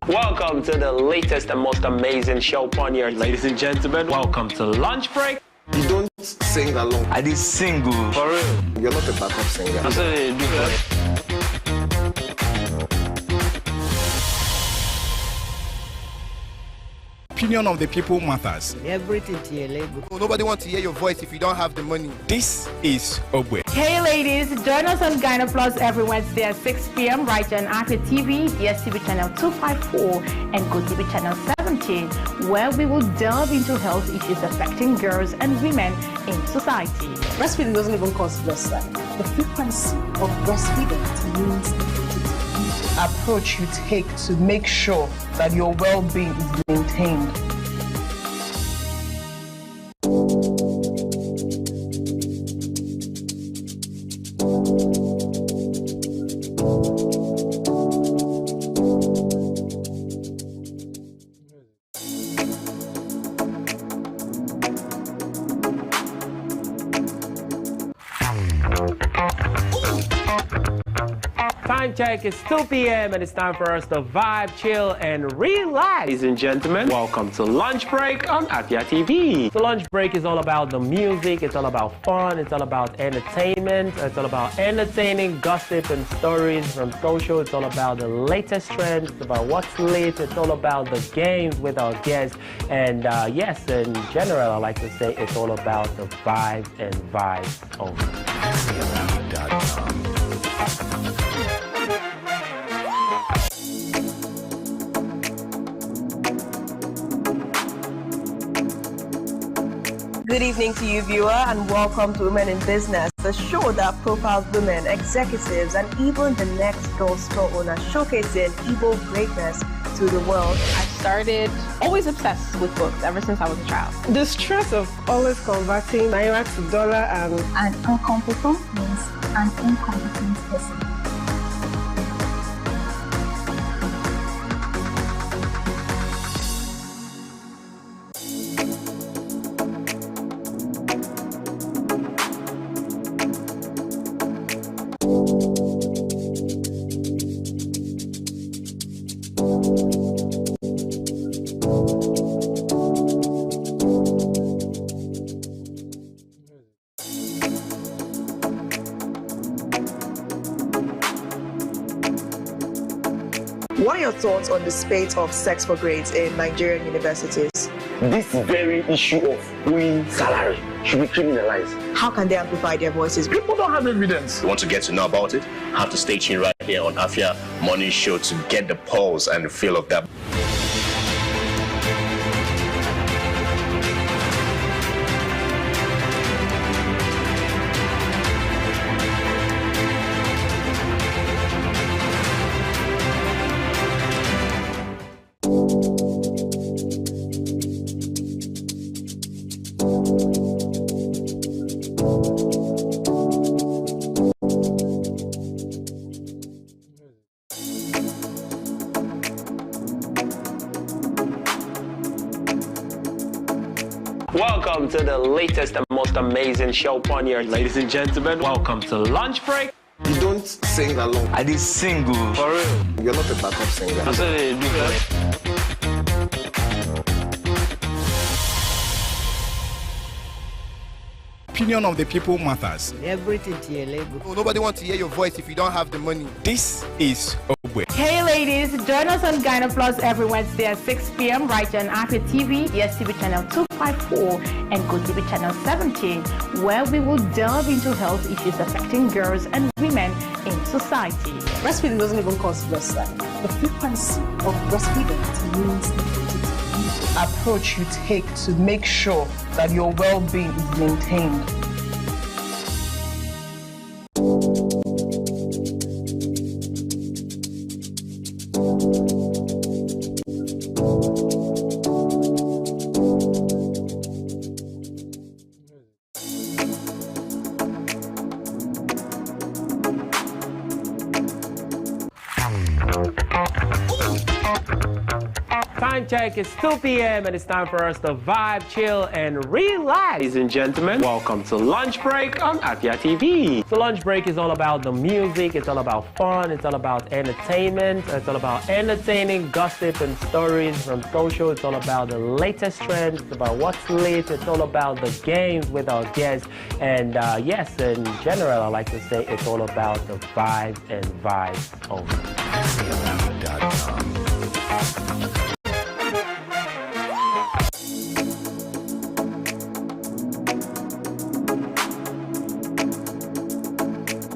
Welcome to the latest and most amazing show on here. Ladies and gentlemen, welcome to Lunch Break. You don't sing along. I did single. For real. You're not a backup singer. That's what they do. Opinion of the people matters. Everything to your label. Nobody wants to hear your voice if you don't have the money. This is Obwe. Hey ladies, join us on Gyno Plus every Wednesday at 6 p.m. right here on Apple TV, DSTV channel 254 and GoTV channel 17, where we will delve into health issues affecting girls and women in society. Breastfeeding doesn't even cause breast size. The frequency of breastfeeding determines the approach you take to make sure that your well-being is maintained. Time check, it's 2 p.m. and it's time for us to vibe, chill, and relax. Ladies and gentlemen, welcome to Lunch Break on Apia TV. So Lunch Break is all about the music, it's all about fun, it's all about entertainment, it's all about entertaining gossip and stories from social, it's all about the latest trends, it's about what's lit, it's all about the games with our guests, and yes, in general, I like to say it's all about the vibes and vibes only. Good evening to you, viewer, and welcome to Women in Business, the show that profiles women, executives, and even the next door store owner, showcasing Igbo greatness to the world. I started always obsessed with books ever since I was a child. The stress of always converting naira to dollar and An incompetent means an incompetent person. What are your thoughts on the spate of sex for grades in Nigerian universities? This very issue of owing salary should be criminalized. How can they amplify their voices? People don't have evidence. You want to get to know about it? Have to stay tuned right here on Afia Morning Show to get the pulse and the feel of that. Welcome to the latest and most amazing show on here. Ladies and gentlemen, welcome to Lunch Break. You don't sing along. I did single. For real. You're not a backup singer. That's what they do. Opinion of the people matters. Everything to your label. Nobody wants to hear your voice if you don't have the money. This is Obwe. Hey ladies, join us on Gyno Plus every Wednesday at 6 p.m. right here on Apple TV, DSTV channel 254 and GoTV channel 17, where we will delve into health issues affecting girls and women in society. Breastfeeding doesn't even cause breast size. The frequency of breastfeeding determines the approach you take to make sure that your well-being is maintained. Time Time check is 2 p.m. and it's time for us to vibe, chill, and relax. Ladies and gentlemen, welcome to Lunch Break on Afia TV. So Lunch Break is all about the music, it's all about fun, it's all about entertainment, it's all about entertaining gossip and stories from social, it's all about the latest trends, it's about what's lit, it's all about the games with our guests, and yes, in general, I like to say it's all about the vibes and vibes only.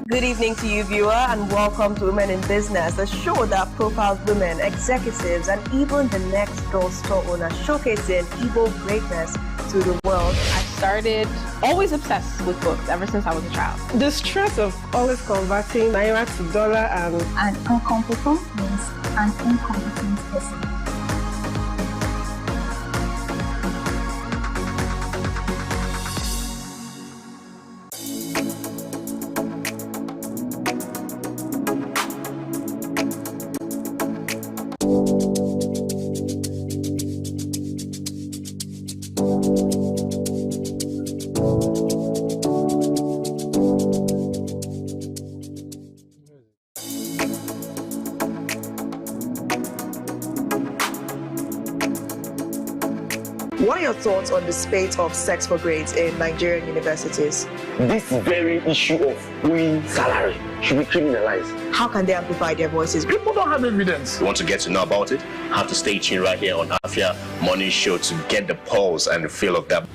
Good evening to you, viewer, and welcome to Women in Business, a show that profiles women, executives, and even the next door store owner, showcasing Igbo greatness to the world. I started always obsessed with books ever since I was a child. The stress of always converting naira to dollar and An incompetent means an incompetent person. What are your thoughts on the spate of sex for grades in Nigerian universities? This very issue of owing salary should be criminalized. How can they amplify their voices? People don't have evidence. You want to get to know about it? Have to stay tuned right here on Afia Morning Show to get the pulse and the feel of that.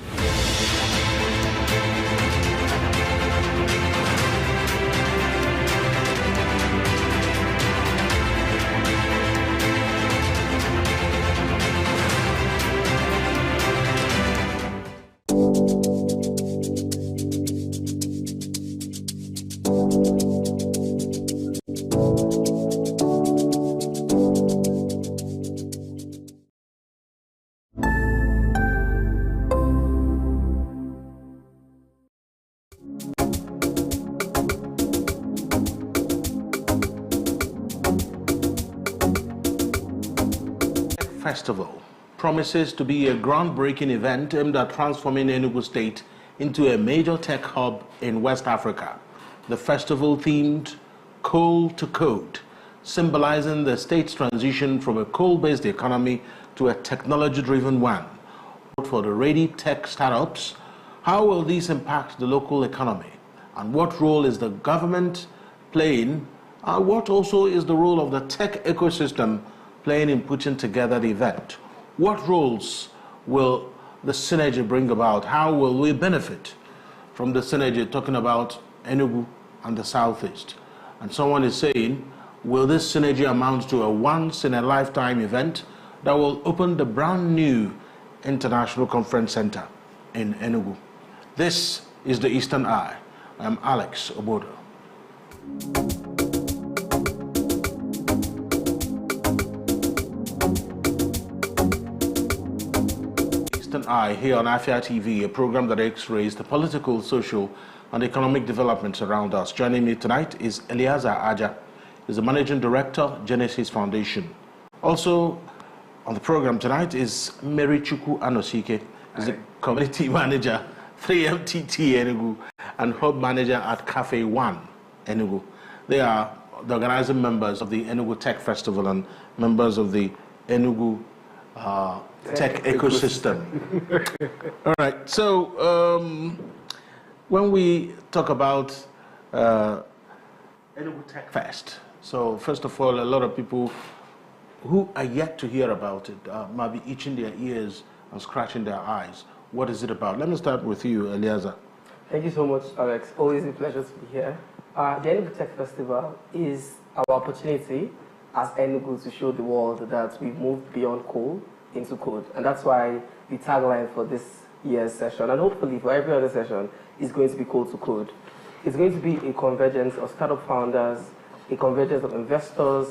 Festival promises to be a groundbreaking event aimed at transforming Enugu State into a major tech hub in West Africa. The festival themed Coal to Code, symbolizing the state's transition from a coal-based economy to a technology-driven one. For the ready tech startups, how will this impact the local economy? And what role is the government playing? And what also is the role of the tech ecosystem playing in putting together the event? What roles will the synergy bring about? How will we benefit from the synergy, talking about Enugu and the Southeast? And someone is saying, will this synergy amount to a once-in-a-lifetime event that will open the brand new International Conference Center in Enugu? This is the Eastern Eye. I'm Alex Obodo. Eastern Eye here on Afia TV, a program that x-rays the political, social, and economic developments around us. Joining me tonight is Eliaza Aja, is the Managing Director, Genesis Foundation. Also on the program tonight is Mary Chuku Anosike, is the Community Manager, 3MTT Enugu, and Hub Manager at Cafe One Enugu. They are the organizing members of the Enugu Tech Festival and members of the Enugu tech ecosystem. All right, so when we talk about Enugu Tech Fest, so first of all, a lot of people who are yet to hear about it might be itching their ears and scratching their eyes. What is it about? Let me start with you, Eliaza. Thank you so much, Alex. Always a pleasure to be here. The Enugu Tech Festival is our opportunity as Enugu to show the world that we've moved beyond coal into code. And that's why the tagline for this year's session, and hopefully for every other session, is going to be coal to code. It's going to be a convergence of startup founders, a convergence of investors,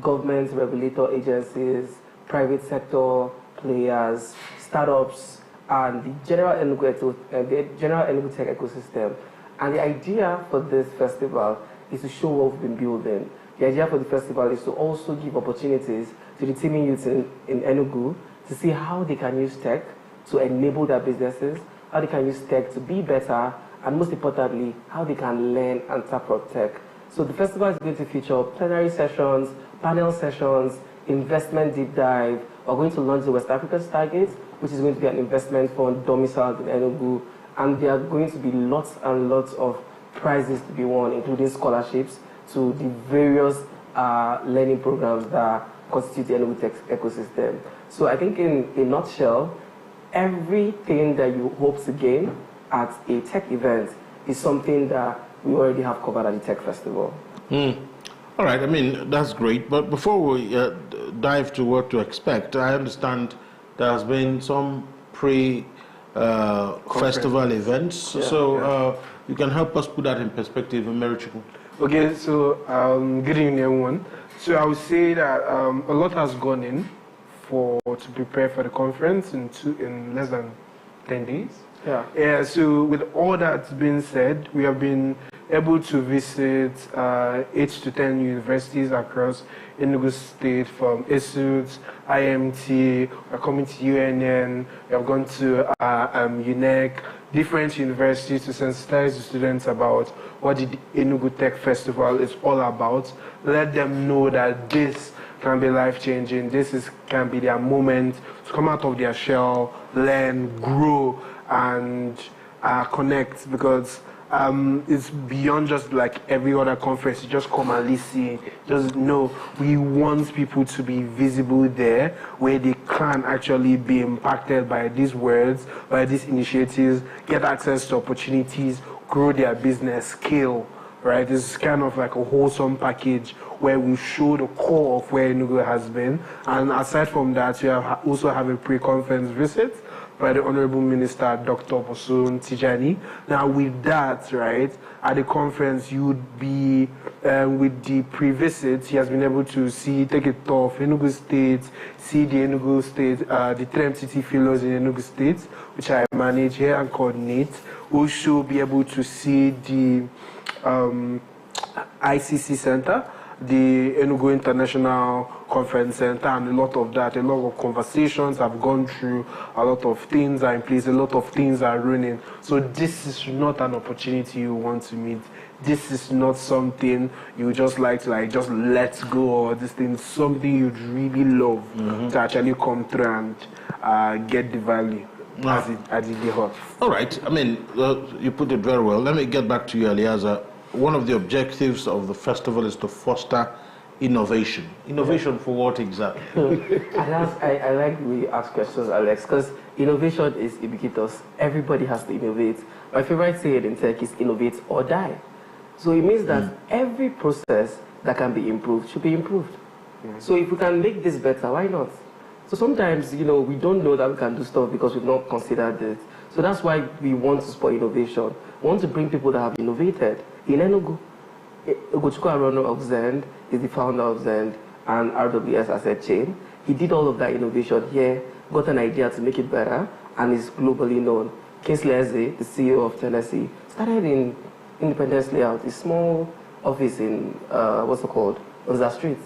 government, regulator agencies, private sector players, startups, and the general Enugu tech ecosystem. And the idea for this festival is to show what we've been building, The idea for the festival is to also give opportunities to the teaming youths in Enugu to see how they can use tech to enable their businesses, how they can use tech to be better, and most importantly, how they can learn and tap from tech. So the festival is going to feature plenary sessions, panel sessions, investment deep dive. We're going to launch the West Africa's Target, which is going to be an investment fund domiciled in Enugu, and there are going to be lots and lots of prizes to be won, including scholarships to the various learning programs that constitute the Enugu tech ecosystem. So I think in a nutshell, everything that you hope to gain at a tech event is something that we already have covered at the tech festival. All right, I mean, that's great. But before we dive to what to expect, I understand there has been some pre-festival events. So you can help us put that in perspective, American. Okay, so good evening, everyone. So I would say that a lot has gone in to prepare for the conference in less than 10 days. Yeah. So with all that's been said, we have been able to visit 8 to 10 universities across Enugu State, from ESUT, IMT, we're coming to UNN, we have gone to UNEC, different universities to sensitize the students about what the Enugu Tech Festival is all about. Let them know that this can be life-changing, can be their moment to come out of their shell, learn, grow, and connect, because it's beyond just like every other conference. You just come and listen. Just know we want people to be visible there, where they can actually be impacted by these words, by these initiatives, get access to opportunities, grow their business, scale. Right, this is kind of like a wholesome package where we show the core of where Enugu has been, and aside from that, we also have a pre-conference visit by the Honorable Minister, Dr. Bosun Tijani. Now with that, right, at the conference, you would be, with the pre-visit, he has been able to take a tour of Enugu State, see the Enugu State, the 3 MTT fellows in Enugu State, which I manage here and coordinate. Also be able to see the ICC Center, the Enugu International Conference Center, and a lot of that. A lot of conversations have gone through, a lot of things are in place, a lot of things are running. So this is not an opportunity you want to meet. This is not something you just like to just let go, or this thing is something you'd really love to actually come through and get the value as it hot. All right, I mean, you put it very well. Let me get back to you, Eliaza. One of the objectives of the festival is to foster innovation. Innovation for what exactly? I like we ask questions, Alex, because innovation is ubiquitous. Everybody has to innovate. My favorite saying in tech is innovate or die. So it means that every process that can be improved should be improved. So if we can make this better, why not? So sometimes, we don't know that we can do stuff because we've not considered it. So that's why we want to support innovation. We want to bring people that have innovated. In Enugu, Ugochukwu Arono of Zend is the founder of Zend and RWS Asset Chain. He did all of that innovation here, got an idea to make it better, and is globally known. Kingsley Eze, the CEO of Tennessee, started in Independence Layout, a small office in, Onza Street.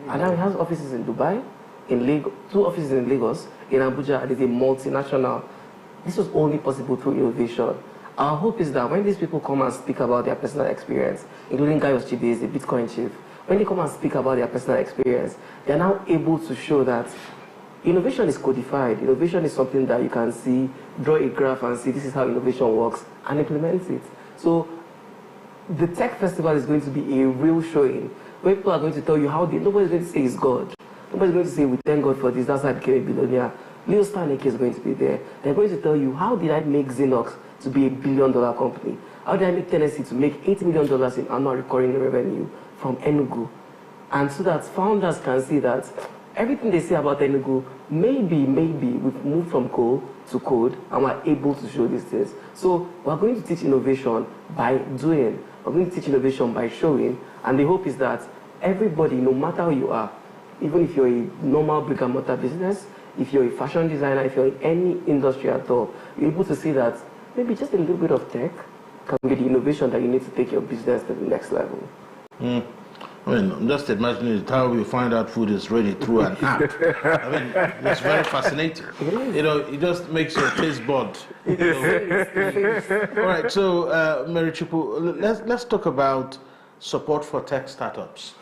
And now he has offices in Dubai, in Lagos, 2 offices in Lagos, in Abuja, and is a multinational. This was only possible through innovation. Our hope is that when these people come and speak about their personal experience, including Gaius Chibeze, the Bitcoin chief, when they come and speak about their personal experience, they are now able to show that innovation is codified. Innovation is something that you can see, draw a graph and see this is how innovation works, and implement it. So the Tech Festival is going to be a real showing where people are going to tell you how nobody's going to say it's God. Nobody's going to say we thank God for this, that's why I became a billionaire. Leo Stanek is going to be there. They're going to tell you, how did I make Xenox to be a $1 billion company? How did I make Tennessee to make $80 million in annual recurring revenue from Enugu? And so that founders can see that everything they say about Enugu, maybe we've moved from coal to code and we're able to show these things. So we're going to teach innovation by doing. We're going to teach innovation by showing. And the hope is that everybody, no matter who you are, even if you're a normal brick and mortar business, if you're a fashion designer, if you're in any industry at all, you're able to see that maybe just a little bit of tech can be the innovation that you need to take your business to the next level. I mean, I'm just imagining how we find out food is ready through an app. I mean, it's very fascinating. You know, it just makes your taste bud. All right, so Mary Chupu, let's talk about support for tech startups.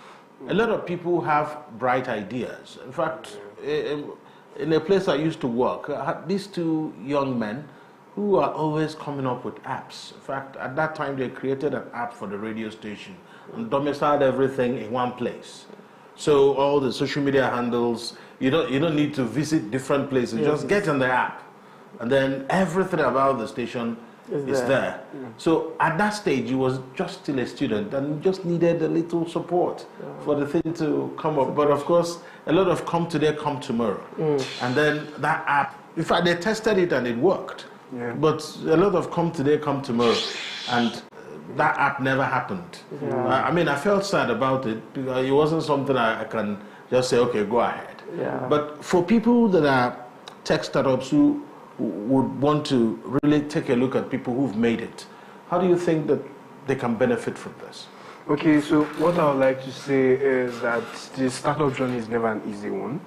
A lot of people have bright ideas. In fact, in a place I used to work, I had these two young men who are always coming up with apps. In fact, at that time, they created an app for the radio station and domiciled everything in one place. So all the social media handles, you don't need to visit different places. Just get in the app, and then everything about the station is there. So at that stage, he was just still a student and just needed a little support for the thing to come up. But of course, a lot of come today, come tomorrow. And then that app, in fact, they tested it and it worked. But a lot of come today, come tomorrow. And that app never happened. I mean, I felt sad about it because it wasn't something I can just say, okay, go ahead. But for people that are tech startups who would want to really take a look at people who've made it, how do you think that they can benefit from this? Okay, so what I would like to say is that the startup journey is never an easy one.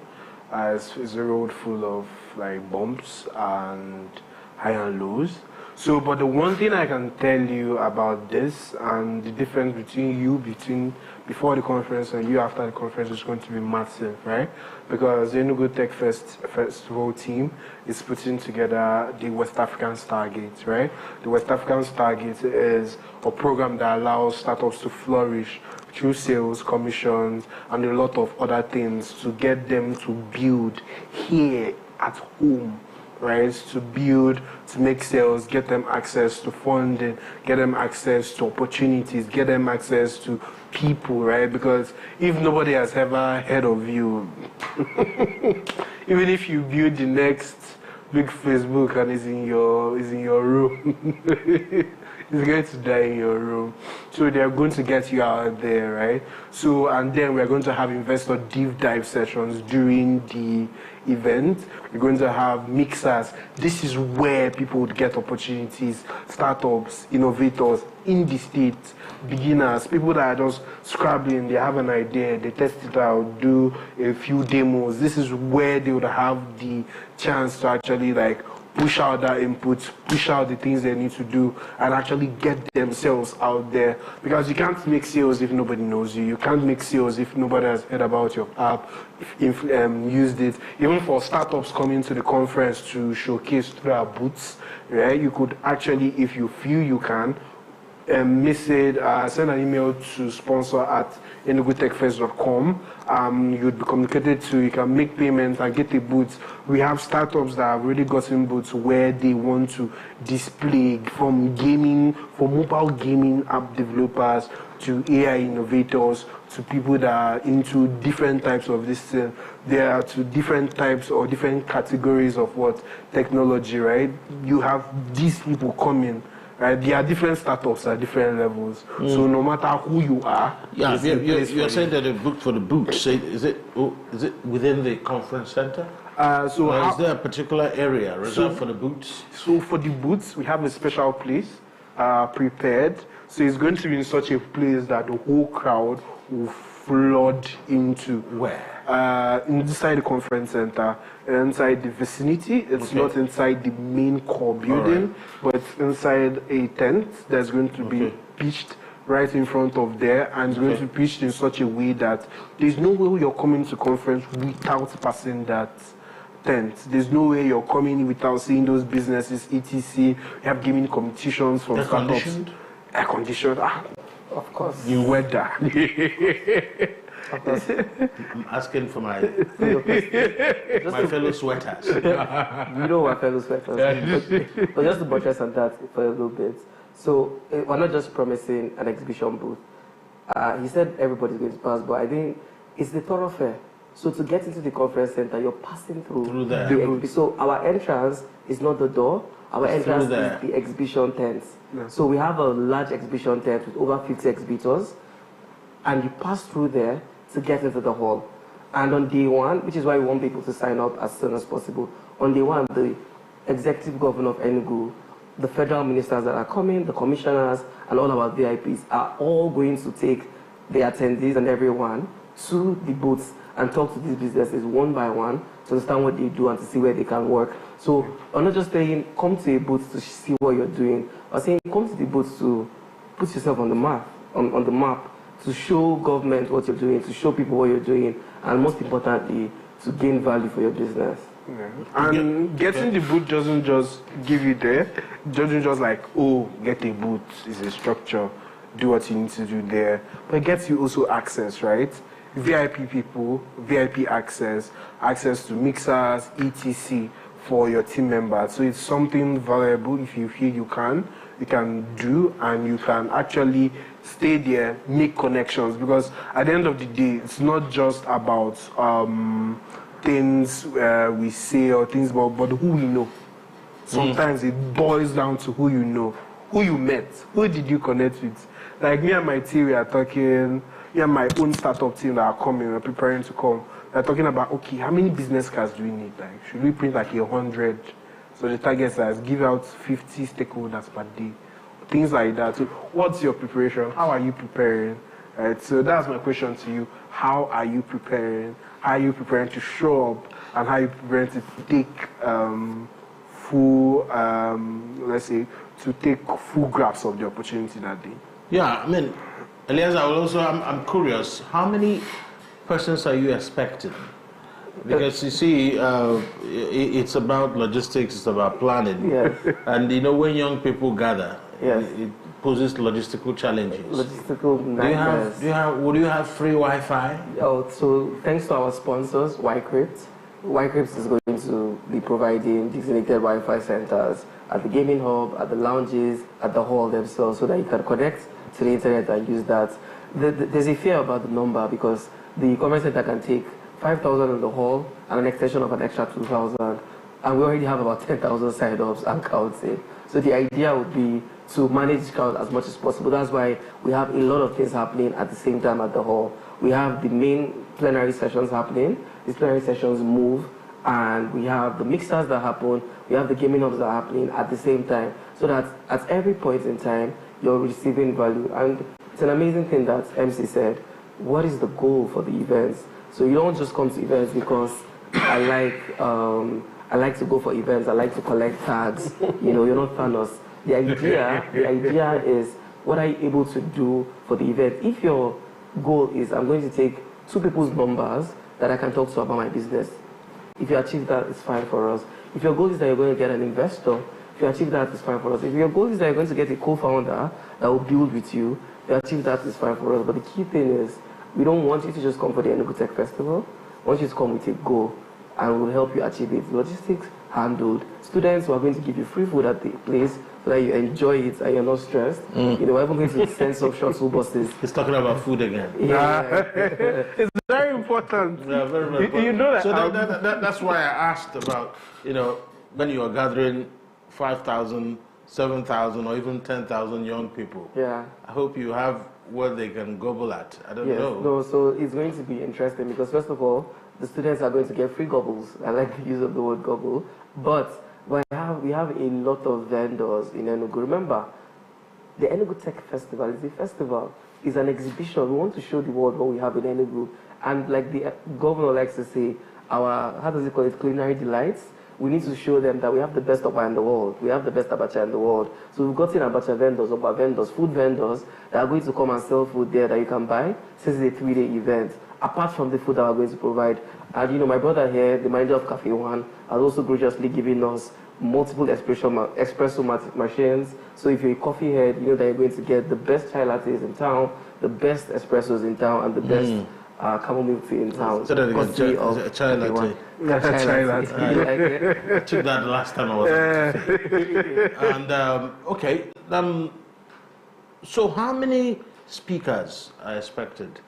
It's a road full of like bumps and high and lows. So, but the one thing I can tell you about this and the difference between you before the conference and you after the conference is going to be massive, right? Because the Enugu Tech Festival team is putting together the West African Stargate, right? The West African Stargate is a program that allows startups to flourish through sales, commissions, and a lot of other things to get them to build here at home. Right, to build, to make sales, get them access to funding, get them access to opportunities, get them access to people, right? Because if nobody has ever heard of you, even if you build the next big Facebook and is in your room, it's going to die in your room. So they're going to get you out there, right? So, and then we're going to have investor deep dive sessions during the event. We're going to have mixers. This is where people would get opportunities, startups, innovators in the States, beginners, people that are just scrabbling, they have an idea, they test it out, do a few demos. This is where they would have the chance to actually like push out that input, push out the things they need to do, and actually get themselves out there. Because you can't make sales if nobody knows you. You can't make sales if nobody has heard about your app, if used it. Even for startups coming to the conference to showcase through our booths, right? You could actually, if you feel you can, send an email to sponsor@enugutechfest.com. You'd be communicated to, you can make payments and get a booth. We have startups that have already gotten booths where they want to display from gaming, from mobile gaming app developers to AI innovators to people that are into different types of this thing. There are to different types or different categories of what technology, right? You have these people coming. Right? There are different startups at different levels. So no matter who you are, you're saying that they booked for the booth. So is it within the conference center? Is there a particular area reserved for the booths? So for the booths, we have a special place prepared. So it's going to be in such a place that the whole crowd will flood into. Where? Inside the conference center, inside the vicinity. It's not inside the main core building, but it's inside a tent that's going to be pitched right in front of there, and it's going to be pitched in such a way that there's no way you're coming to conference without passing that tent. There's no way you're coming without seeing those businesses, etc. We have gaming competitions from startups. Air conditioned. Of course. The weather. I'm asking for my fellow sweaters. You know my fellow sweaters. But just to buttress on that for a little bit. So we're not just promising an exhibition booth. He said everybody's going to pass, but I think it's the thoroughfare. So to get into the conference center, you're passing through there. So our entrance is not the door. Our entrance is the exhibition tents. Yeah. So we have a large exhibition tent with over 50 exhibitors, and you pass through there to get into the hall. And on day one, which is why we want people to sign up as soon as possible, on day one, the executive governor of Enugu, the federal ministers that are coming, the commissioners, and all our VIPs are all going to take the attendees and everyone to the booths and talk to these businesses one by one to understand what they do and to see where they can work. So I'm not just saying come to a booth to see what you're doing. I'm saying come to the booth to put yourself on the map, on the map, to show government what you're doing, to show people what you're doing, and most importantly, to gain value for your business. Yeah. And getting the booth doesn't just give you there. It doesn't just like, oh, get a booth, it's a structure, do what you need to do there. But it gets you also access, right? VIP people, VIP access, access to mixers, etc. for your team members. So it's something valuable if you feel you can do, and you can actually stay there, make connections, because at the end of the day, it's not just about things we say or things about, but who we know. Sometimes it boils down to who you know, who you met, who did you connect with. Like me and my team, we are talking, me and my own startup team that are coming, we're preparing to come. They're talking about, okay, how many business cards do we need? Like, should we print like 100? So the target is give out 50 stakeholders per day, things like that. So what's your preparation? How are you preparing? Right, so that's my question to you. How are you preparing? How are you preparing to show up? And how are you preparing to take full, let's say, to take full grasp of the opportunity that day? Yeah, I mean, Elias, I'm curious, how many persons are you expecting? Because you see, it's about logistics, it's about planning. Yes. And you know, when young people gather, yes, it poses logistical challenges. Logistical nightmares. Would you have free Wi-Fi? Oh, so thanks to our sponsors, Ycrypt. Ycrypt is going to be providing designated Wi-Fi centers at the gaming hub, at the lounges, at the hall themselves, so that you can connect to the internet and use that. There's a fear about the number because the conference center can take 5,000 in the hall and an extension of an extra 2,000, and we already have about 10,000 sign-ups and counting. So the idea would be to manage crowd as much as possible. That's why we have a lot of things happening at the same time at the hall. We have the main plenary sessions happening. These plenary sessions move, and we have the mixers that happen. We have the gaming hubs that are happening at the same time, so that at every point in time, you're receiving value. And it's an amazing thing that MC said. What is the goal for the events? So you don't just come to events because I like to go for events. I like to collect tags. You know, you're not Thanos. The idea is, what are you able to do for the event? If your goal is, I'm going to take 2 people's numbers that I can talk to about my business. If you achieve that, it's fine for us. If your goal is that you're going to get an investor, if you achieve that, it's fine for us. If your goal is that you're going to get a co-founder that will build with you, if you achieve that, it's fine for us. But the key thing is, we don't want you to just come for the Enugu Tech Festival. We want you to come with a goal, and we'll help you achieve it. Logistics handled. Students, we're going to give you free food at the place so that you enjoy it and you're not stressed. You know, we're even going to send some shuttle buses. He's talking about food again. Yeah. It's very important. Yeah, very, very important. You know that. So that's why I asked about, you know, when you are gathering 5,000, 7,000, or even 10,000 young people. Yeah. I hope you have what they can gobble at. I don't yes. know. No, so it's going to be interesting because first of all, the students are going to get free gobbles. I like the use of the word gobble. But we have a lot of vendors in Enugu. Remember, the Enugu Tech Festival is a festival. It's an exhibition. We want to show the world what we have in Enugu. And like the governor likes to say, our, how does he call it, culinary delights? We need to show them that we have the best abacha in the world. We have the best abacha in the world. So we've gotten abacha vendors, oba vendors, food vendors that are going to come and sell food there that you can buy since it's a 3-day event. Apart from the food that we're going to provide. And you know, my brother here, the manager of Cafe One, has also graciously given us multiple espresso machines. So if you're a coffee head, you know that you're going to get the best chai lattes in town, the best espressos in town, and the best chamomile tea in town. So that again, chai latte. Chai latte. I took that last time I was And okay, so how many speakers are expected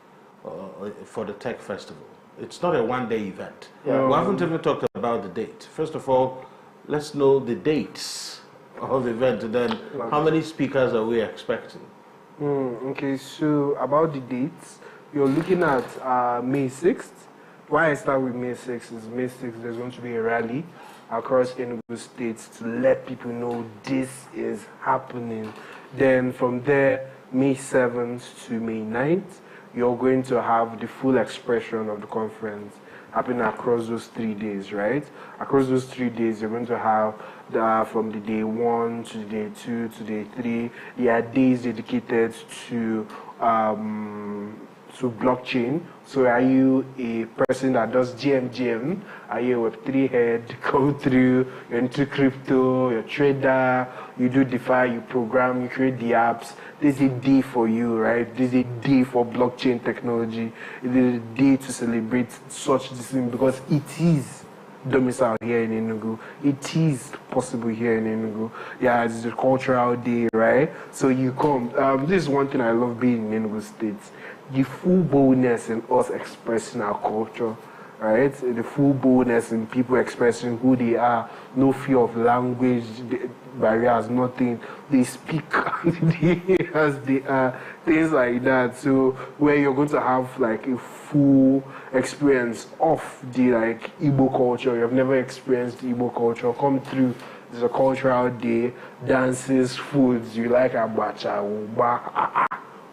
for the Tech Festival? It's not a one-day event. Yeah. We haven't even talked about the date. First of all, let's know the dates of the event, and then how many speakers are we expecting? Okay, so about the dates, you're looking at May 6th. Why I start with May 6th is May 6th, there's going to be a rally across Enugu State to let people know this is happening. Then from there, May 7th to May 9th, you're going to have the full expression of the conference happening across those 3 days, right? Across those 3 days, you're going to have from the day 1 to the day 2 to day 3. There are days dedicated to blockchain. So are you a person that does GMGM? Are you a Web3 head? Go through, you're into crypto, you're a trader, you do DeFi, you program, you create the apps. This is a day for you, right? This is a day for blockchain technology. It is a day to celebrate such discipline because it is domicile here in Enugu. It is possible here in Enugu. Yeah, it's a cultural day, right? So you come. This is one thing I love being in Enugu State. The full boldness in us expressing our culture, right? The full boldness in people expressing who they are, no fear of language barriers, nothing. They speak as they are, things like that. So where you're going to have like a full experience of the like Igbo culture. You've never experienced Igbo culture. Come through. It's a cultural day, dances, foods. You like abacha, uba,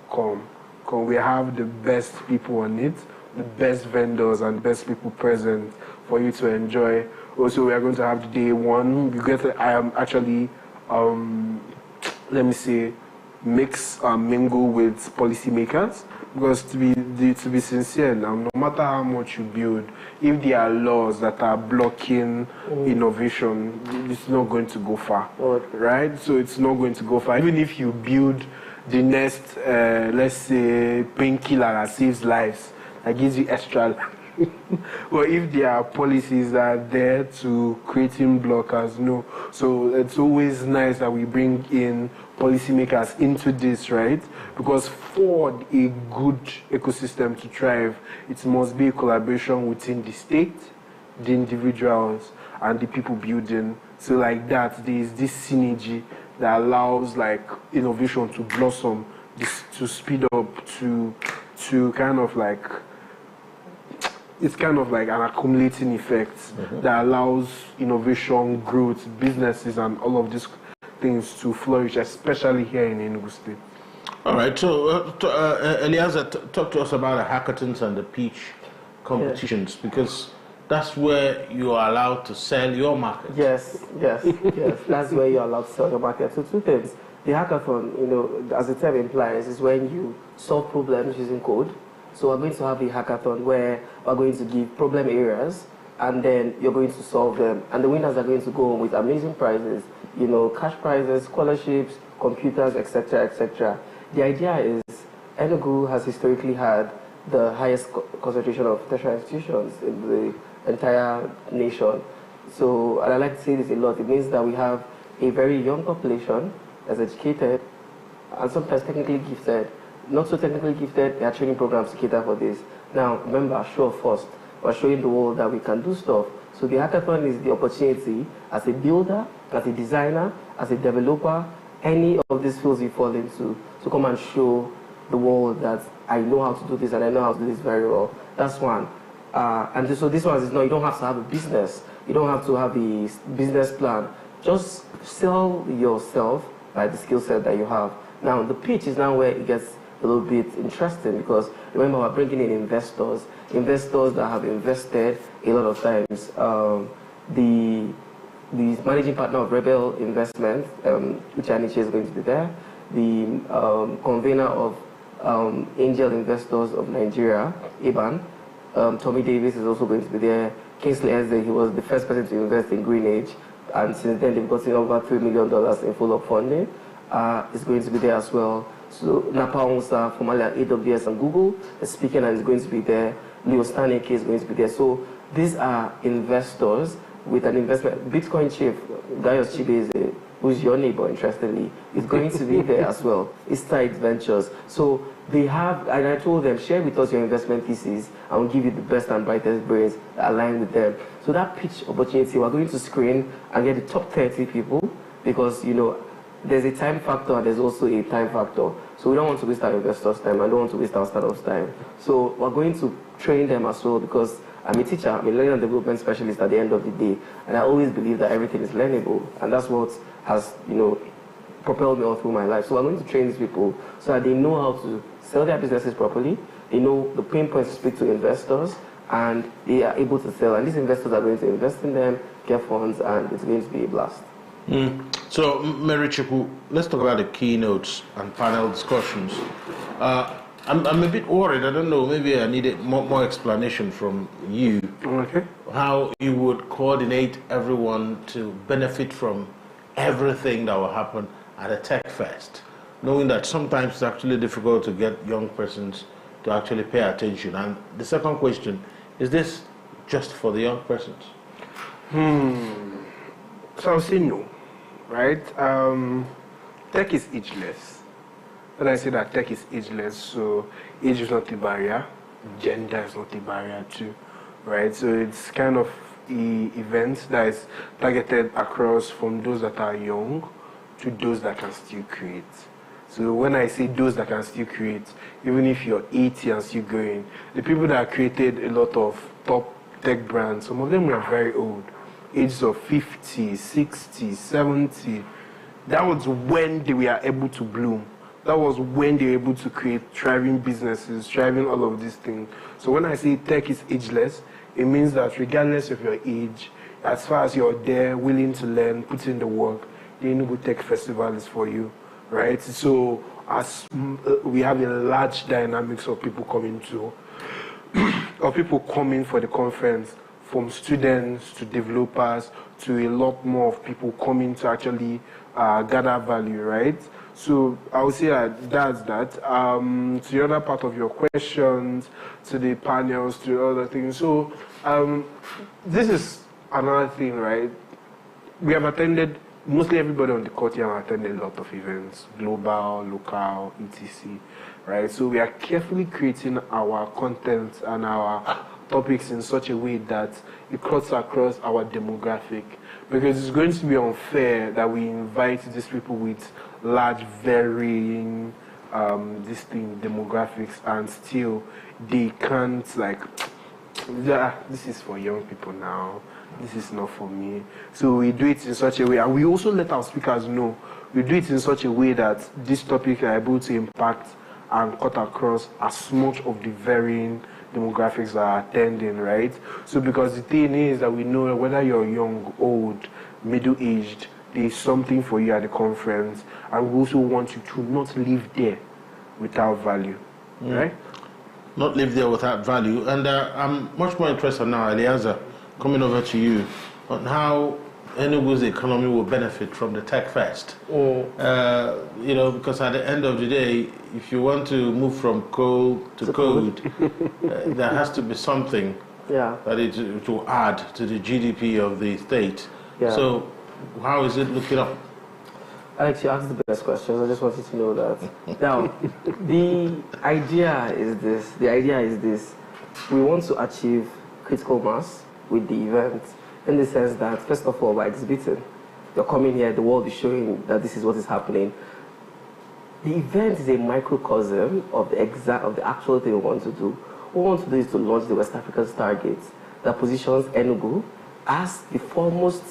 come. We have the best people on it, the best vendors and the best people present for you to enjoy. Also, we are going to have the day 1. You get I am actually, let me say, mingle with policymakers. Because to be sincere now, no matter how much you build, if there are laws that are blocking innovation, it's not going to go far, right? So it's not going to go far. Even if you build the next, let's say, painkiller that saves lives, that gives you extra. Or if there are policies that are there to creating blockers, no. So it's always nice that we bring in policymakers into this, right? Because for a good ecosystem to thrive, it must be a collaboration within the state, the individuals, and the people building. So like that, there is this synergy that allows like innovation to blossom, to speed up, to kind of like, it's kind of like an accumulating effect that allows innovation, growth, businesses, and all of these things to flourish, especially here in Enugu State. All right, so Eliezer, talk to us about the hackathons and the pitch competitions, because that's where you are allowed to sell your market. Yes. That's where you're allowed to sell your market. So 2 things. The hackathon, as the term implies, is when you solve problems using code. So we're going to have a hackathon where we're going to give problem areas, and then you're going to solve them. And the winners are going to go home with amazing prizes, cash prizes, scholarships, computers, etc., etc. The idea is Enugu has historically had the highest concentration of tertiary institutions in the entire nation. So, and I like to say this a lot, it means that we have a very young population that's educated and sometimes technically gifted. Not so technically gifted, there are training programs to cater for this. Now, remember, show first. We're showing the world that we can do stuff. So the hackathon is the opportunity as a builder, as a designer, as a developer, any of these fields you fall into, to come and show the world that I know how to do this and I know how to do this very well. That's one. And so this one is not, you don't have to have a business. You don't have to have a business plan. Just sell yourself by the skill set that you have. Now, the pitch is now where it gets a little bit interesting, because remember, we're bringing in investors that have invested a lot of times. The managing partner of Rebel Investment, Uchaniche, is going to be there. The convener of Angel Investors of Nigeria, IBAN, Tommy Davis, is also going to be there. Kingsley Eze, he was the first person to invest in Green Age, and since then they've gotten over $3 million in follow-up funding. Is going to be there as well. So Napa Onsa, formerly at AWS and Google, is speaking and is going to be there. Leo Staneke is going to be there. So these are investors with an investment. Bitcoin chief, Gaius Chibeze, who's your neighbor, interestingly, is going to be there as well. It's Tide Ventures. So they have, and I told them, share with us your investment thesis, and we'll give you the best and brightest brains that align with them. So that pitch opportunity, we're going to screen and get the top 30 people, because, there's a time factor and there's also a time factor. So we don't want to waste our investors' time and don't want to waste our startups' time. So we're going to train them as well, because I'm a teacher, I'm a learning and development specialist at the end of the day. And I always believe that everything is learnable. And that's what has, propelled me all through my life. So I'm going to train these people so that they know how to sell their businesses properly, They know the pain points to speak to investors, and they are able to sell. And these investors are going to invest in them, get funds, and it's going to be a blast. So, Mary Chiku, let's talk about the keynotes and panel discussions. I'm a bit worried. I don't know. Maybe I needed more explanation from you. Okay. How you would coordinate everyone to benefit from everything that will happen at a tech fest, knowing that sometimes it's actually difficult to get young persons to actually pay attention. And the second question, is this just for the young persons? So I'll say no, right? Tech is ageless. When I say that tech is ageless, so age is not a barrier, gender is not a barrier too, right? So it's kind of an event that is targeted across from those that are young to those that can still create. So when I say those that can still create, even if you're 80 and still going, the people that created a lot of top tech brands, some of them were very old, ages of 50, 60, 70. That was when they were able to bloom. That was when they were able to create thriving businesses, thriving all of these things. So when I say tech is ageless, it means that regardless of your age, as far as you're there, willing to learn, put in the work, the Enugu Tech Festival is for you, right? So as we have a large dynamics of people coming for the conference, from students to developers to a lot more of people coming to actually gather value, right? So I would say that's that. To the other part of your questions, to the panels, to other things. So this is another thing, right? We have attended, mostly everybody on the court here have attended a lot of events, global, local, etc. Right? So we are carefully creating our content and our topics in such a way that it cuts across our demographic. Because it's going to be unfair that we invite these people with large varying demographics and still they can't this is for young people now, this is not for me. So we do it in such a way, and we also let our speakers know, we do it in such a way that this topic are able to impact and cut across as much of the varying demographics that are attending, right? So because the thing is that we know whether you're young, old, middle-aged, there's something for you at the conference, and we also want you to not live there without value, right? Not live there without value. And I'm much more interested now, Eliezer, coming over to you, on how Enugu's economy will benefit from the Tech Fest. Because at the end of the day, if you want to move from coal to code, there has to be something that it will add to the GDP of the state. Yeah. So how is it looking up? Alex, you asked the best questions. I just wanted to know that. Now, the idea is this. We want to achieve critical mass with the event, in the sense that, first of all, by exhibiting, you're coming here, the world is showing that this is what is happening. The event is a microcosm of the actual thing we want to do. What we want to do is to launch the West African Stargate that positions Enugu as the foremost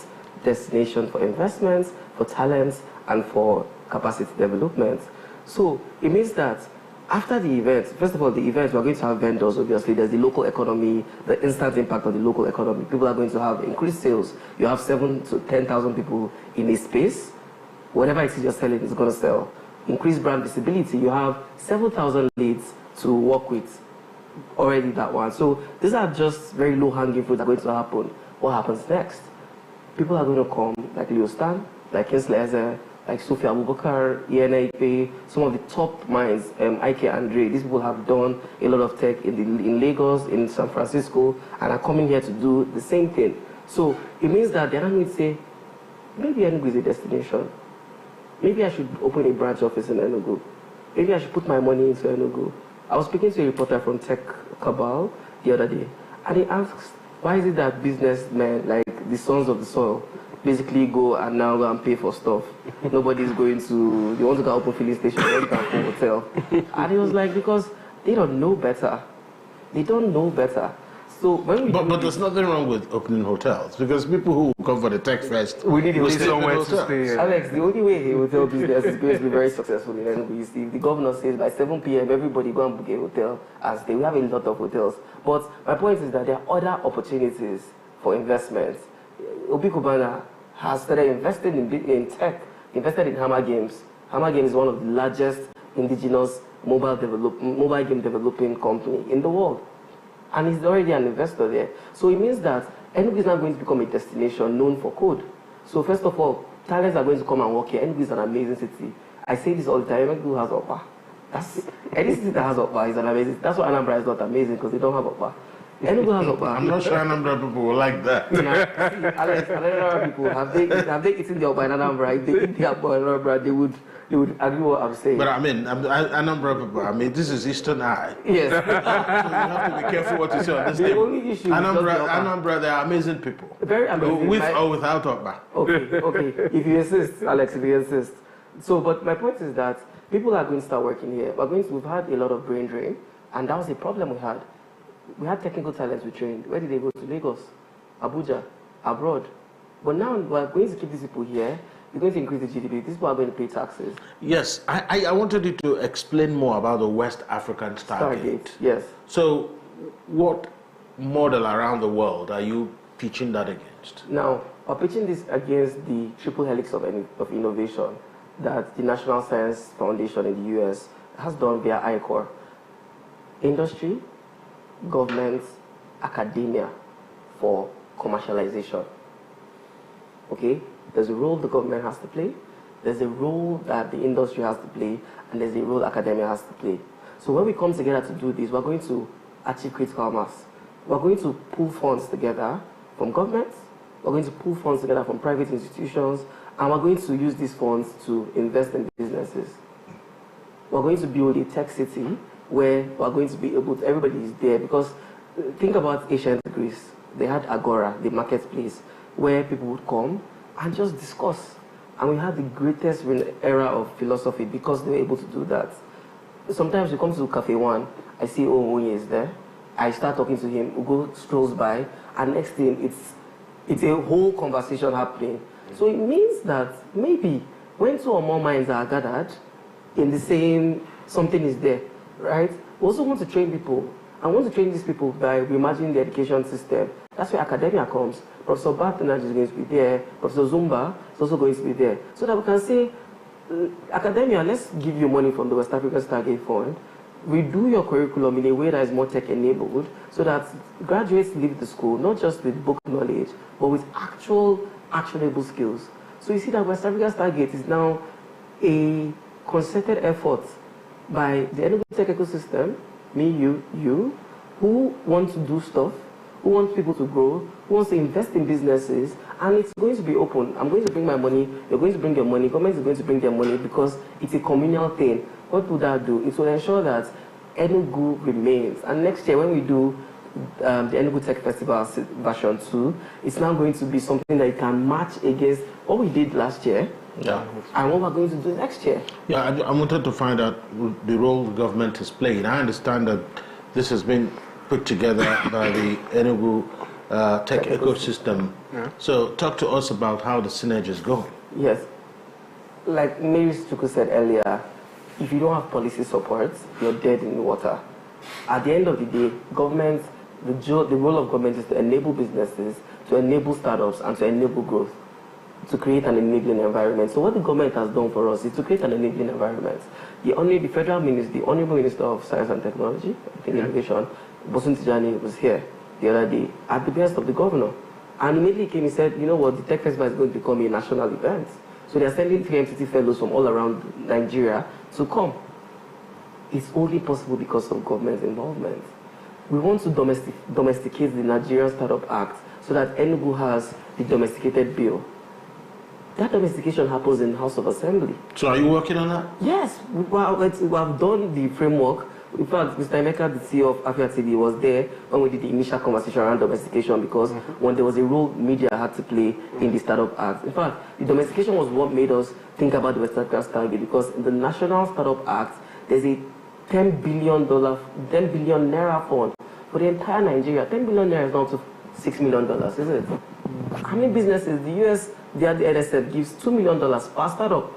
destination for investments, for talents, and for capacity development. So it means that after the event, first of all, the event, we're going to have vendors, obviously. There's the local economy, the instant impact of the local economy. People are going to have increased sales. You have 7,000 to 10,000 people in a space. Whatever it is you're selling is going to sell. Increased brand visibility. You have 7,000 leads to work with already, that one. So these are just very low-hanging fruit that are going to happen. What happens next? People are going to come, like Leo Stan, like Kinsley Eze, like Sophia Abubakar, ENAP, some of the top minds, Ike Andre. These people have done a lot of tech in Lagos, in San Francisco, and are coming here to do the same thing. So it means that they're not going to say, maybe Enugu is a destination. Maybe I should open a branch office in Enugu. Maybe I should put my money into Enugu. I was speaking to a reporter from Tech Cabal the other day, and he asked, why is it that businessmen, like the sons of the soil, basically go and now go and pay for stuff? Nobody's going to, they want to go open filling station, they want to go open hotel. And he was like, because they don't know better. They don't know better. So when we but there's nothing wrong with opening hotels because people who come for the tech fest we need will somewhere to stay. Alex, the only way a hotel business is going to be very successful in Enugu is if the governor says by 7 p.m. everybody go and book a hotel and stay. We have a lot of hotels. But my point is that there are other opportunities for investments. Obi Kubana has started investing in tech, invested in Hammer Games. Hammer Games is one of the largest indigenous mobile game developing company in the world. And he's already an investor there. So it means that Enugu is now going to become a destination known for code. So first of all, talents are going to come and work here. Enugu is an amazing city. I say this all the time, Enugu has Okpa. Any city that has Okpa is an amazing. That's why Anambra is not amazing, because they don't have Okpa. Enugu has Okpa. I'm not sure Anambra people will like that. Alex, Anambra people, have they eaten the Okpa in Anambra? If they eat the Okpa in Anambra, they would agree what I'm saying. But I mean, Anambra people, this is Eastern Eye. Yes. So you have to be careful what you say on this The table. only issue Anambra, they are amazing people. Very amazing. With or without Okpa. Okay. If you insist, Alex, if you insist. So, but my point is that people are going to start working here. We've had a lot of brain drain, and that was a problem we had. We had technical talents we trained. Where did they go to? Lagos, Abuja, abroad. But now we're going to keep these people here. We're going to increase the GDP. These people are going to pay taxes. Yes, I wanted you to explain more about the West African Stargate. Yes. So, what model around the world are you pitching that against? Now, we're pitching this against the triple helix of innovation that the National Science Foundation in the US has done via ICOR. Industry, government, academia for commercialization. Okay? There's a role the government has to play, there's a role that the industry has to play, and there's a role academia has to play. So when we come together to do this, we're going to achieve critical mass. We're going to pull funds together from governments, we're going to pull funds together from private institutions, and we're going to use these funds to invest in businesses. We're going to build a tech city where we're going to be able to, everybody is there, because think about ancient Greece. They had Agora, the marketplace, where people would come and just discuss. And we had the greatest era of philosophy because they were able to do that. Sometimes we come to Cafe One, I see Omoye is there. I start talking to him, Ugo strolls by, and next thing, it's a whole conversation happening. So it means that maybe when two or more minds are gathered in the same, something is there, right? We also want to train people. I want to train these people by reimagining the education system. That's where academia comes. Professor Bartonage is going to be there. Professor Zumba is also going to be there. So that we can say, academia, let's give you money from the West African Stargate Fund. Redo your curriculum in a way that is more tech-enabled so that graduates leave the school, not just with book knowledge, but with actual, actionable skills. So you see that West African Stargate is now a concerted effort by the Enugu tech ecosystem, me, you, who want to do stuff, who wants people to grow, who wants to invest in businesses, and it's going to be open. I'm going to bring my money, you're going to bring your money, government is going to bring their money because it's a communal thing. What will that do? It will ensure that Enugu remains. And next year when we do the Enugu Tech Festival version 2, it's now going to be something that you can match against what we did last year. Yeah. And what we're going to do next year. Yeah, I wanted to find out the role the government has played. I understand that this has been put together by the Enugu tech ecosystem. Yeah. So talk to us about how the synergy is going. Yes. Like Mary Stuku said earlier, if you don't have policy support, you're dead in the water. At the end of the day, government, the role of government is to enable businesses, to enable startups, and to enable growth, to create an enabling environment. So what the government has done for us is to create an enabling environment. The federal minister, the Honorable Minister of Science and Technology, I think Innovation, Bosun Tijani, was here the other day at the behest of the governor. And immediately came and said, you know what, the Tech Festival is going to become a national event. So they're sending 3 MCT fellows from all around Nigeria to come. It's only possible because of government involvement. We want to domesticate the Nigerian Startup Act so that Enugu has the domesticated bill. That domestication happens in the House of Assembly. So are you working on that? Yes, we have done the framework. In fact, Mr. Emeka, the CEO of Afia TV, was there when we did the initial conversation around domestication because when there was a role media had to play in the Startup Act. In fact, the domestication was what made us think about the West African Stargate because in the National Startup Act, there's a $10 billion naira fund For the entire Nigeria, 10 billion naira is not to $6 million, is it? How many businesses, the US, the NSF gives $2 million per startup?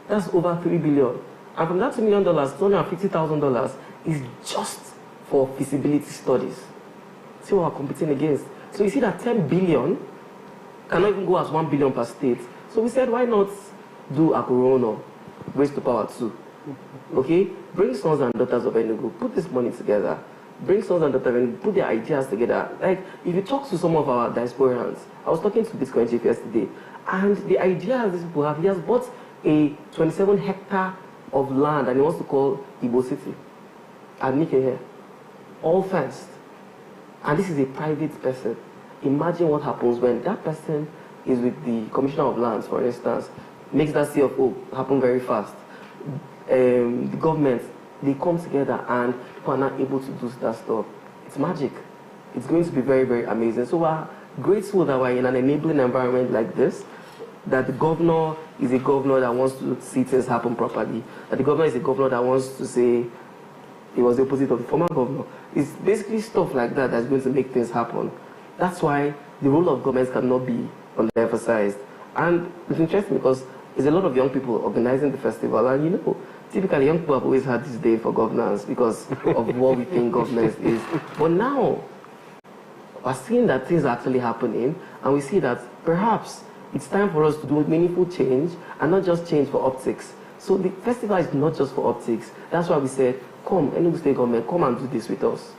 That's over $3 billion. And from that $2 million, $250,000 is just for feasibility studies. See what we're competing against. So you see that 10 billion cannot even go as 1 billion per state. So we said, why not do a corona, raise to power 2? Okay? Bring sons and daughters of Enugu, put this money together. Bring sons and daughters of Enugu, put their ideas together. Like, if you talk to some of our diasporans, I was talking to Bitcoin Chief yesterday, and the idea these people have, he has bought a 27 hectare of land and he wants to call Igbo City. And Nike here. All fenced. And this is a private person. Imagine what happens when that person is with the Commissioner of Lands, for instance, makes that CFO happen very fast. The government, they come together and people are not able to do that stuff. It's magic. It's going to be very, very amazing. So we're grateful that we're in an enabling environment like this, that the governor is a governor that wants to see things happen properly, that the governor is a governor that wants to say he was the opposite of the former governor. It's basically stuff like that that's going to make things happen. That's why the role of governments cannot be underemphasized. And it's interesting because there's a lot of young people organizing the festival, and you know, typically young people have always had this day for governance because of what we think governance is. But now, we're seeing that things are actually happening, and we see that perhaps it's time for us to do meaningful change and not just change for optics. So the festival is not just for optics. That's why we said, come, Enugu State government, come and do this with us.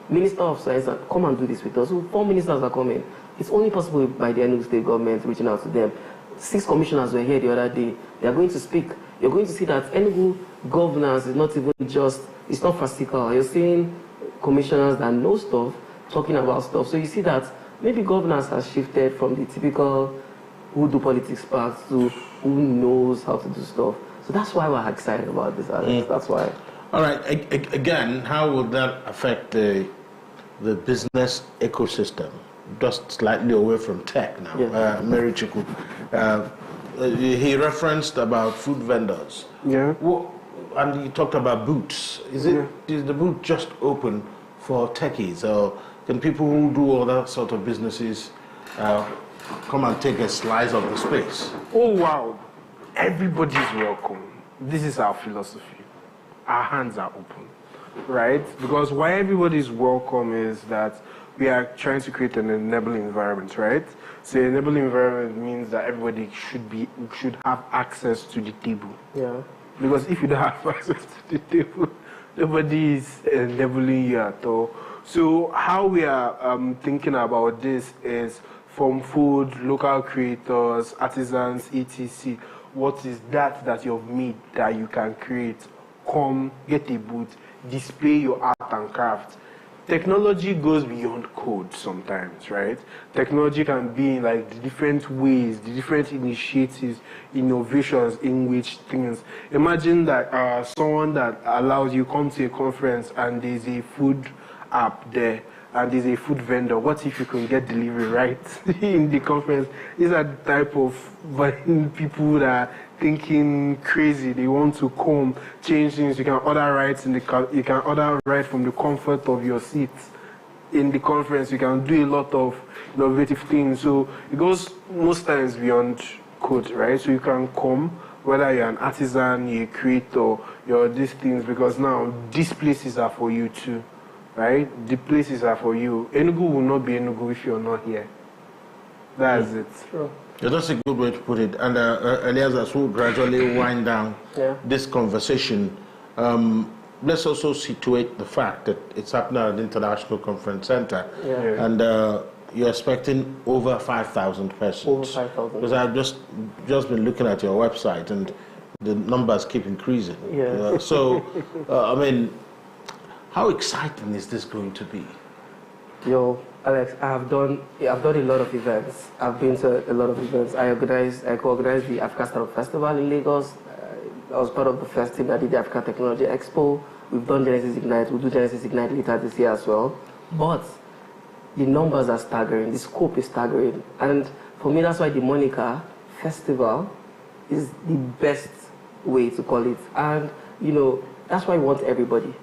Minister of Science, come and do this with us. So 4 ministers are coming. It's only possible by the Enugu State government reaching out to them. 6 commissioners were here the other day. They are going to speak. You're going to see that Enugu governance is not even just, it's not farcical. You're seeing commissioners that know stuff, talking about stuff. So you see that maybe governance has shifted from the typical who do politics part to who knows how to do stuff. So that's why we're excited about this, Alex. That's why. All right. Again, how would that affect the business ecosystem? Just slightly away from tech now. Yeah. Mary Chiku, he referenced about food vendors. Yeah. And he talked about booths. Is the booth just open for techies, or can people who do all that sort of businesses come and take a slice of the space? Oh wow, everybody's welcome. This is our philosophy. Our hands are open, right? Because why everybody's welcome is that we are trying to create an enabling environment, right? So enabling environment means that everybody should have access to the table. Yeah. Because if you don't have access to the table, nobody is enabling you at all. So how we are thinking about this is from food, local creators, artisans, etc. What is that you've made that you can create? Come, get a booth, display your art and craft. Technology goes beyond code sometimes, right? Technology can be in like the different ways, the different initiatives, innovations in which things. Imagine that someone that allows you come to a conference and there's a food app there and there's a food vendor. What if you can get delivery right in the conference? These are the type of people that are thinking crazy. They want to come, change things. You can order right you can order right from the comfort of your seat. In the conference, you can do a lot of innovative things. So it goes most times beyond code, right? So you can come, whether you're an artisan, you're a creator, you're these things, because now these places are for you too. Right? The places are for you. Enugu will not be Enugu if you're not here. That's it. True. Yeah, that's a good way to put it. And Elias, as we gradually wind down this conversation, let's also situate the fact that it's happening at the International Conference Center. Yeah. And you're expecting over 5,000 persons. Over 5,000. Because I've just been looking at your website and the numbers keep increasing. Yeah. So, I mean, how exciting is this going to be? Yo, Alex, I've done a lot of events. I've been to a lot of events. I co-organized the Africa Startup Festival in Lagos. I was part of the first team that did the Africa Technology Expo. We've done Genesis Ignite. We'll do Genesis Ignite later this year as well. But the numbers are staggering. The scope is staggering. And for me, that's why the moniker festival is the best way to call it. And, you know, that's why we want everybody.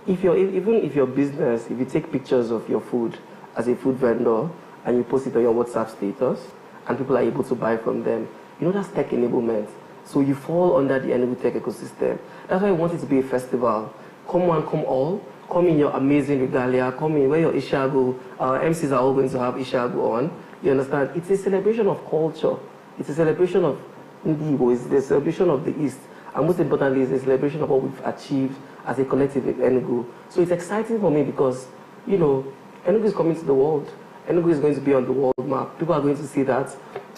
even if your business, if you take pictures of your food as a food vendor and you post it on your WhatsApp status and people are able to buy from them, that's tech enablement. So you fall under the Enugu tech ecosystem. That's why I want it to be a festival. Come one, come all. Come in your amazing regalia. Come in where your Ishago, our MCs are all going to have Ishago on. You understand? It's a celebration of culture. It's a celebration of Ndigo. It's a celebration of the East. And most importantly, it's a celebration of what we've achieved as a collective in Enugu. So it's exciting for me because, Enugu is coming to the world. Enugu is going to be on the world map. People are going to see that,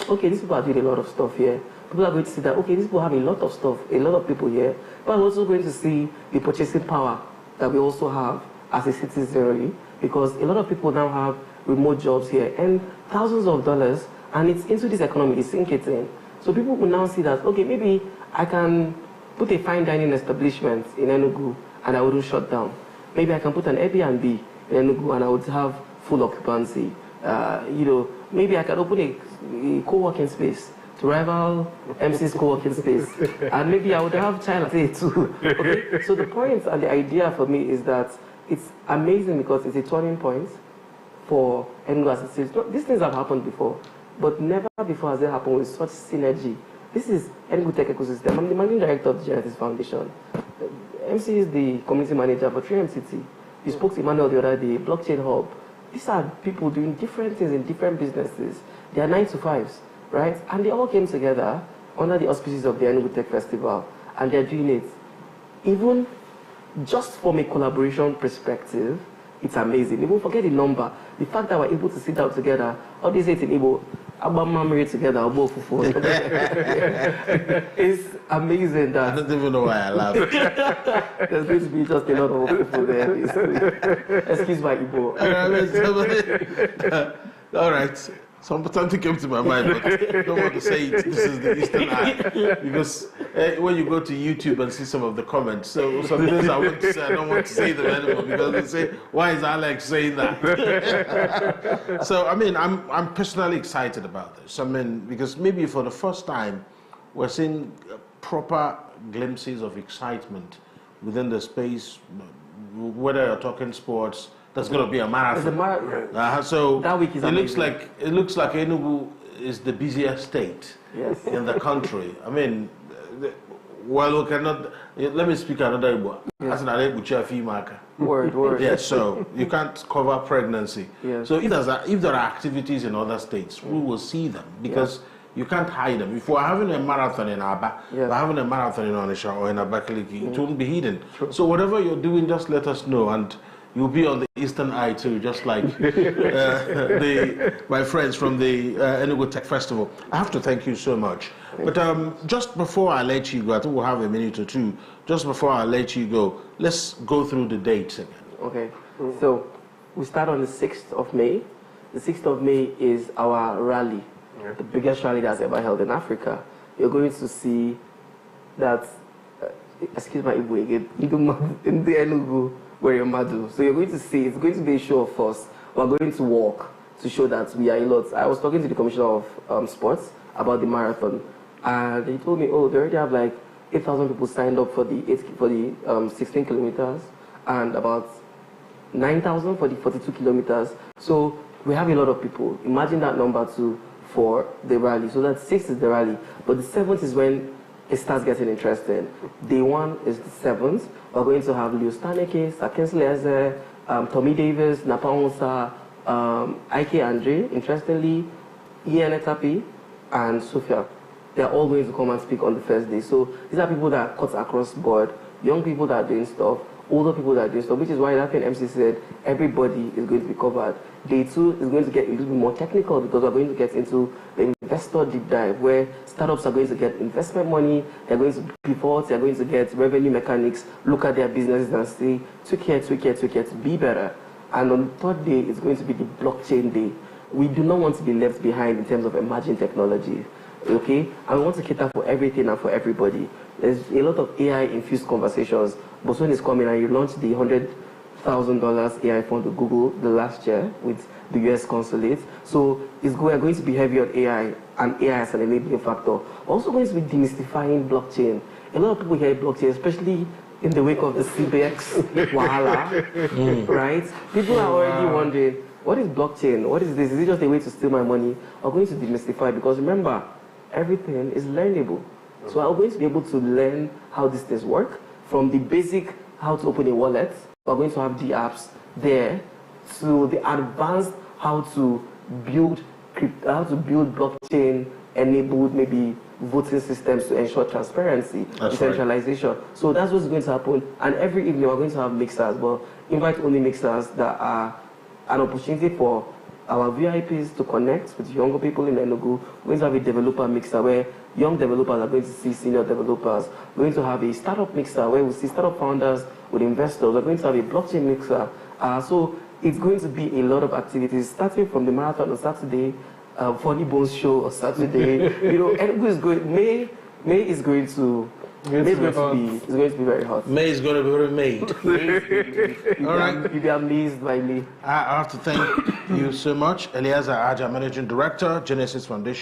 okay, these people are doing a lot of stuff here. People are going to see that, okay, these people have a lot of stuff, a lot of people here. But I'm also going to see the purchasing power that we also have as a citizenry, because a lot of people now have remote jobs here and thousands of dollars, and it's into this economy, it's sinking in. So people will now see that, okay, maybe I can put a fine dining establishment in Enugu and I wouldn't shut down. Maybe I can put an Airbnb in Enugu and I would have full occupancy. Maybe I can open a co-working space to rival MC's co-working space. And maybe I would have child play too. Okay? So the point and the idea for me is that it's amazing because it's a turning point for Enugu as a city. These things have happened before, but never before has it happened with such synergy. This is Enugu Tech Ecosystem. I'm the managing director of the Genesis Foundation. MC is the community manager for 3MCT. You spoke to Emmanuel the other day, Blockchain Hub. These are people doing different things in different businesses. They are 9 to 5s, right? And they all came together under the auspices of the Enugu Tech Festival, and they're doing it. Even just from a collaboration perspective, it's amazing. Even forget the number. The fact that we're able to sit down together, all these 8 in Igbo, Abba together, it's amazing that... I don't even know why I laugh. There's going to be just a lot of people there. Excuse my Igbo. All right. Something came to my mind, but I don't want to say it. This is the Eastern Eye. Because when you go to YouTube and see some of the comments, so some things I want to say, I don't want to say them anymore because they say, why is Alex saying that? So, I'm personally excited about this. Because maybe for the first time, we're seeing proper glimpses of excitement within the space, whether you're talking sports. There's going to be a marathon. So that week is amazing. It looks like Enugu is the busiest state in the country. Well, we cannot. Let me speak another Igbo. That's not a Word. Yes, so you can't cover pregnancy. Yes. So if there are activities in other states, we will see them because you can't hide them. If we're having a marathon in Aba, we're having a marathon in Onisha or in Abakaliki, it won't be hidden. True. So whatever you're doing, just let us know, and you'll be on the Eastern Eye too, just like my friends from the Enugu Tech Festival. I have to thank you so much. But just before I let you go, I think we'll have a minute or two. Just before I let you go, let's go through the dates again. Okay. So we start on the 6th of May. The 6th of May is our rally, the biggest rally that's ever held in Africa. You're going to see that, excuse my Igbo again, in the Enugu, where you're Madu. So you're going to see, it's going to be a show of force. We're going to walk to show that we are a lot. I was talking to the Commissioner of Sports about the marathon, and he told me, they already have like 8,000 people signed up for the 16 kilometers and about 9,000 for the 42 kilometers. So we have a lot of people. Imagine that number too for the rally. So that 6 is the rally, but the 7th is when it starts getting interesting. Day 1 is the 7th. We're going to have Leo Staneke, Sakensley Eze, Tommy Davis, Napa Onsa, Ike Andre, interestingly, Ian Etapi, and Sophia. They're all going to come and speak on the first day. So these are people that cut across board, young people that are doing stuff, older people that are doing stuff, which is why that thing MC said everybody is going to be covered. Day 2 is going to get a little bit more technical because we're going to get into the investor deep dive where startups are going to get investment money, they're going to pivot, they're going to get revenue mechanics, look at their businesses and say, tweak here to be better. And on the 3rd day, it's going to be the blockchain day. We do not want to be left behind in terms of emerging technology, okay? And we want to cater for everything and for everybody. There's a lot of AI-infused conversations. Boson is coming and you launched the $100,000 AI fund with Google the last year with the US consulate. So we're going to be heavy on AI and AI as an enabling factor. We're also going to be demystifying blockchain. A lot of people hear blockchain, especially in the wake of the CBX Wahala, right? People are already wondering, what is blockchain? What is this? Is it just a way to steal my money? We're going to demystify, because remember, everything is learnable. So I'm going to be able to learn how these things work, from the basic how to open a wallet. We're going to have the apps there, to the advanced how to build blockchain enabled maybe voting systems to ensure transparency, decentralization. Right. So that's what's going to happen. And every evening we're going to have mixers, but invite-only mixers that are an opportunity for our VIPs to connect with younger people in Enugu. We're going to have a developer mixer where young developers are going to see senior developers. We're going to have a startup mixer where we'll see startup founders with investors. We're going to have a blockchain mixer. So it's going to be a lot of activities, starting from the marathon on Saturday, Funny Bones show on Saturday. Enugu is going. May is going to. It's going to be very hot. May is going to be very made. All right. You'll be amazed by me. I have to thank you so much, Eliezer Aja, Managing Director, Genesis Foundation.